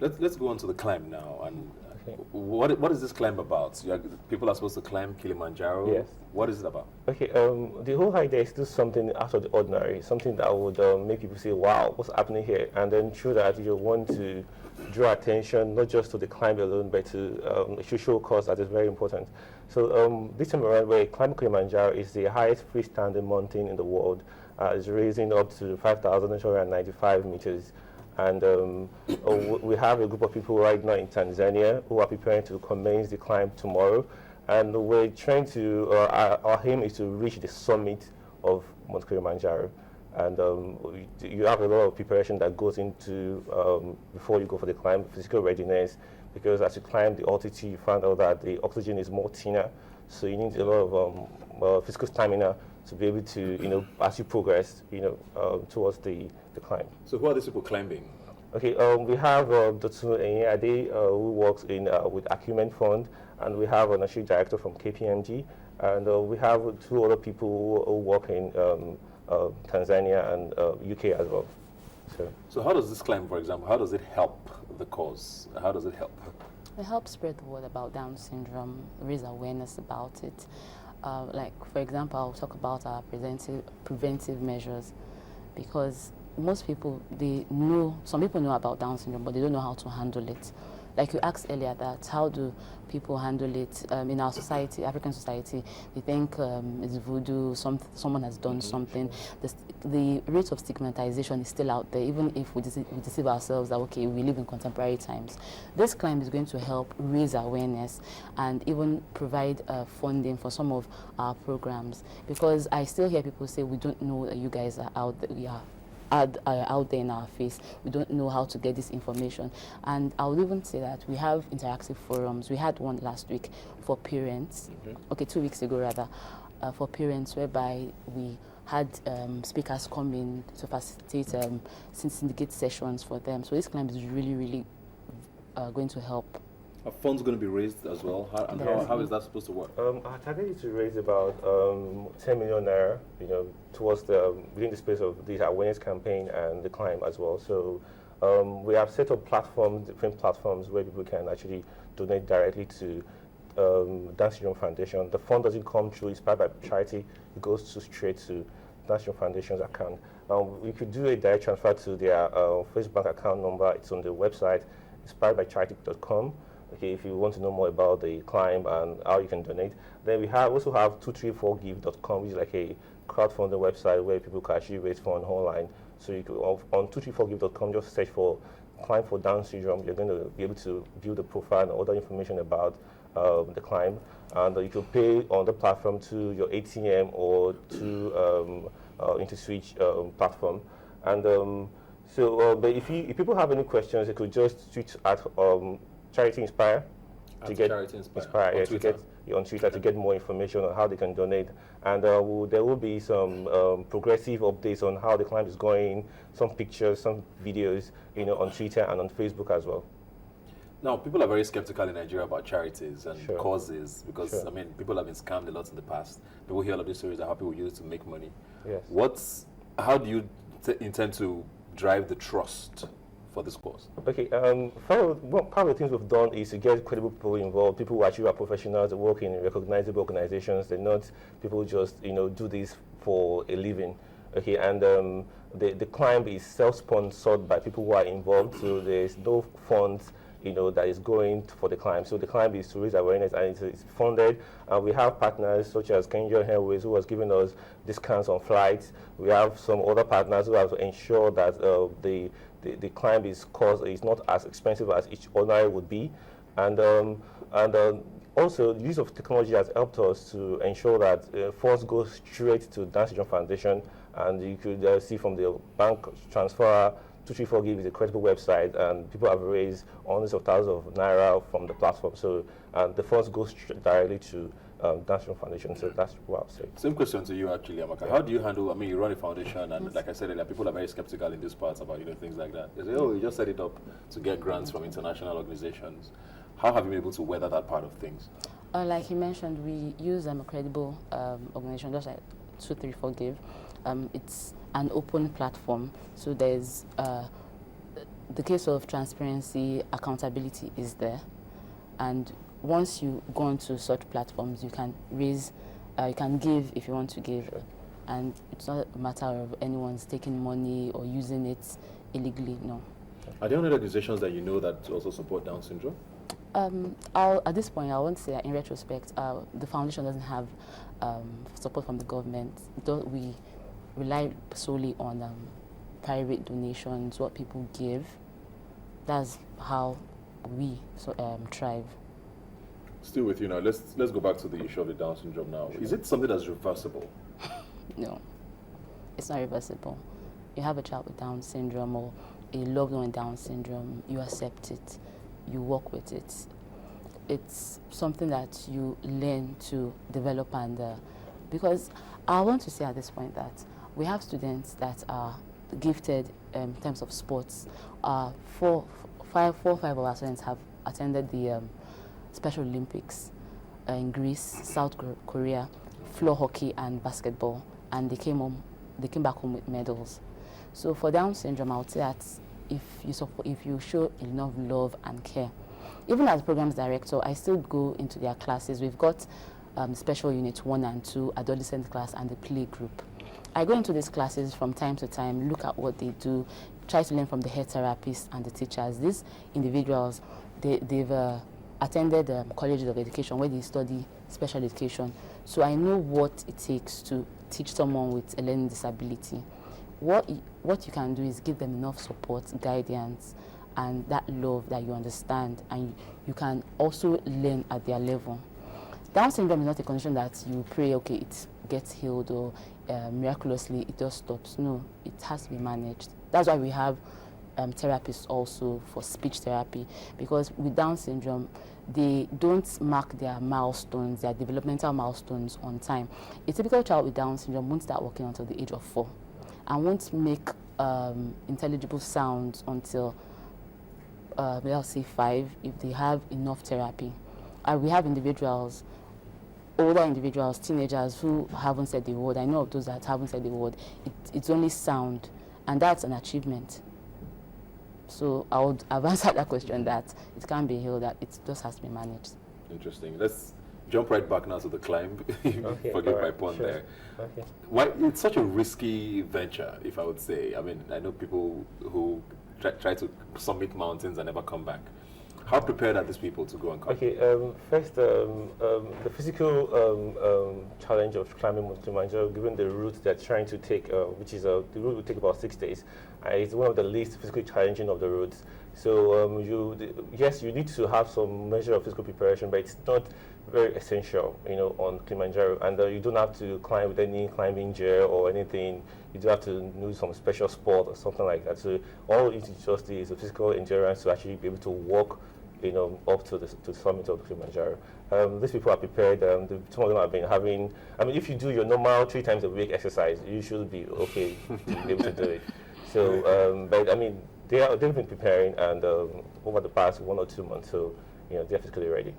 Let's go on to the climb now. And Okay. what is this climb about? People are supposed to climb Kilimanjaro. Yes. What is it about? Okay, the whole idea is to do something out of the ordinary, something that would make people say, wow, what's happening here? And then through that, you want to draw attention, not just to the climb alone, but to a social cause that is very important. So this time around, where Climb Kilimanjaro is the highest freestanding mountain in the world. It's raising up to 5,995 meters. And we have a group of people right now in Tanzania who are preparing to commence the climb tomorrow. And we're trying to, our aim is to reach the summit of Mount Kilimanjaro. And you have a lot of preparation that goes into, before you go for the climb, physical readiness, because as you climb the altitude, you find out that the oxygen is more thinner. So you need a lot of physical stamina to be able to, as you progress, towards the climb. So who are these people climbing? Okay, we have Dr. Enyade, who works with Acumen Fund, and we have an associate director from KPMG, and we have two other people who work in Tanzania and UK as well. So how does this climb, for example, how does it help the cause? How does it help? It helps spread the word about Down syndrome, raise awareness about it. Like, for example, I'll talk about our preventive measures, because most people, some people know about Down syndrome, but they don't know how to handle it. Like you asked earlier, that how do people handle it in our society, African society? They think it's voodoo, someone has done something. The rate of stigmatization is still out there, even if we deceive ourselves that, okay, we live in contemporary times. This climb is going to help raise awareness and even provide funding for some of our programs, because I still hear people say, we don't know that you guys are out there, we are out there in our face. We don't know how to get this information. And I would even say that we have interactive forums. We had one last week for parents, okay, 2 weeks ago rather, for parents, whereby we had speakers come in to facilitate syndicate sessions for them. So this climb is really, really going to help. Are funds going to be raised as well? How is that supposed to work? Our target is to raise about 10 million naira, towards within the space of this awareness campaign and the climb as well. So we have set up different platforms where people can actually donate directly to Down Syndrome Foundation. The fund doesn't come through Inspired by Charity; it goes straight to Down Syndrome Foundation's account. We could do a direct transfer to their Facebook account number. It's on the website, inspiredbycharity.com. Okay, if you want to know more about the climb and how you can donate. Then we also have 234give.com, which is like a crowdfunding website where people can actually raise funds online. So you could, on 234give.com, just search for Climb for Down Syndrome. You're going to be able to view the profile and other information about the climb. And you can pay on the platform to your ATM or to InterSwitch platform. And but if people have any questions, they could just tweet at Charity Inspire to get on Twitter to get more information on how they can donate, and there will be some progressive updates on how the climb is going, some pictures, some videos, on Twitter and on Facebook as well. Now, people are very skeptical in Nigeria about charities and Sure. causes because Sure. I mean, people have been scammed a lot in the past. People hear all of these stories of how people use it to make money. Yes. How do you intend to drive the trust for this cause? Okay, part of the things we've done is to get credible people involved, people who actually are professionals, that work in recognizable organizations. They're not people who just do this for a living. Okay, and the climb is self-sponsored by people who are involved, so there's no funds that is going for the climb. So the climb is to raise awareness, and it's funded. We have partners such as Nigerian Airways, who has given us discounts on flights. We have some other partners who have ensured that the climb is not as expensive as each ordinary would be, and also the use of technology has helped us to ensure that funds go straight to Down Syndrome Foundation, and you could see from the bank transfer. 234give is a credible website, and people have raised hundreds of thousands of naira from the platform. So the funds go directly to Down Syndrome Foundation. So that's what I'll say. Same question to you, actually, Amaka. Yeah. How do you handle? I mean, you run a foundation, and like I said earlier, people are very skeptical in these parts about things like that. They say, "Oh, you just set it up to get grants from international organizations." How have you been able to weather that part of things? Like you mentioned, we use a credible organization, just like 234give. It's an open platform, so there's the case of transparency, accountability is there, and once you go onto such platforms, you can raise, you can give if you want to give, and it's not a matter of anyone's taking money or using it illegally. No. Are there any organizations that you know that also support Down syndrome? At this point, I want to say that in retrospect, the foundation doesn't have support from the government. We rely solely on private donations, what people give. That's how we thrive. Still with you now. Let's go back to the issue of the Down syndrome now. Is it something that's reversible? No, it's not reversible. You have a child with Down syndrome or a loved one with Down syndrome, you accept it, you work with it. It's something that you learn to develop, and because I want to say at this point that we have students that are gifted in terms of sports. 4 or 5 of our students have attended the Special Olympics in Greece, South Korea, floor hockey and basketball, and they came back home with medals. So for Down syndrome, I would say that if you show enough love and care, even as programs director, I still go into their classes. We've got special units 1 and 2, adolescent class, and the play group. I go into these classes from time to time, look at what they do, try to learn from the head therapists and the teachers. These individuals, they've attended colleges of education where they study special education. So I know what it takes to teach someone with a learning disability. What you can do is give them enough support, guidance, and that love that you understand, and you can also learn at their level. Down syndrome is not a condition that you pray, okay, it gets healed or miraculously it just stops. No, it has to be managed. That's why we have therapists also for speech therapy, because with Down syndrome, they don't mark their milestones, their developmental milestones on time. A typical child with Down syndrome won't start walking until the age of 4 and won't make intelligible sounds until, let's say 5, if they have enough therapy. We have individuals, older individuals, teenagers who haven't said the word. I know of those that haven't said the word. It's only sound, and that's an achievement. So I've answered that question that it can't be healed, that it just has to be managed. Interesting. Let's jump right back now to the climb. Okay, Forgive my pun there. Okay. Why it's such a risky venture, if I would say. I mean, I know people who try to summit mountains and never come back. How prepared are these people to go and come? Okay, first, the physical challenge of climbing Mount Kilimanjaro, given the route they're trying to take, which is the route will take about 6 days, it's one of the least physically challenging of the routes. So yes, you need to have some measure of physical preparation, but it's not very essential, on Kilimanjaro. And you don't have to climb with any climbing gear or anything. You do have to do some special sport or something like that. So all you need to just do is a physical endurance to actually be able to walk up to the summit of the Kilimanjaro. These people are prepared. Some of them have been having, if you do your normal 3 times a week exercise, you should be okay to be able to do it. So, but they've been preparing, and over the past 1 or 2 months, so they're physically ready.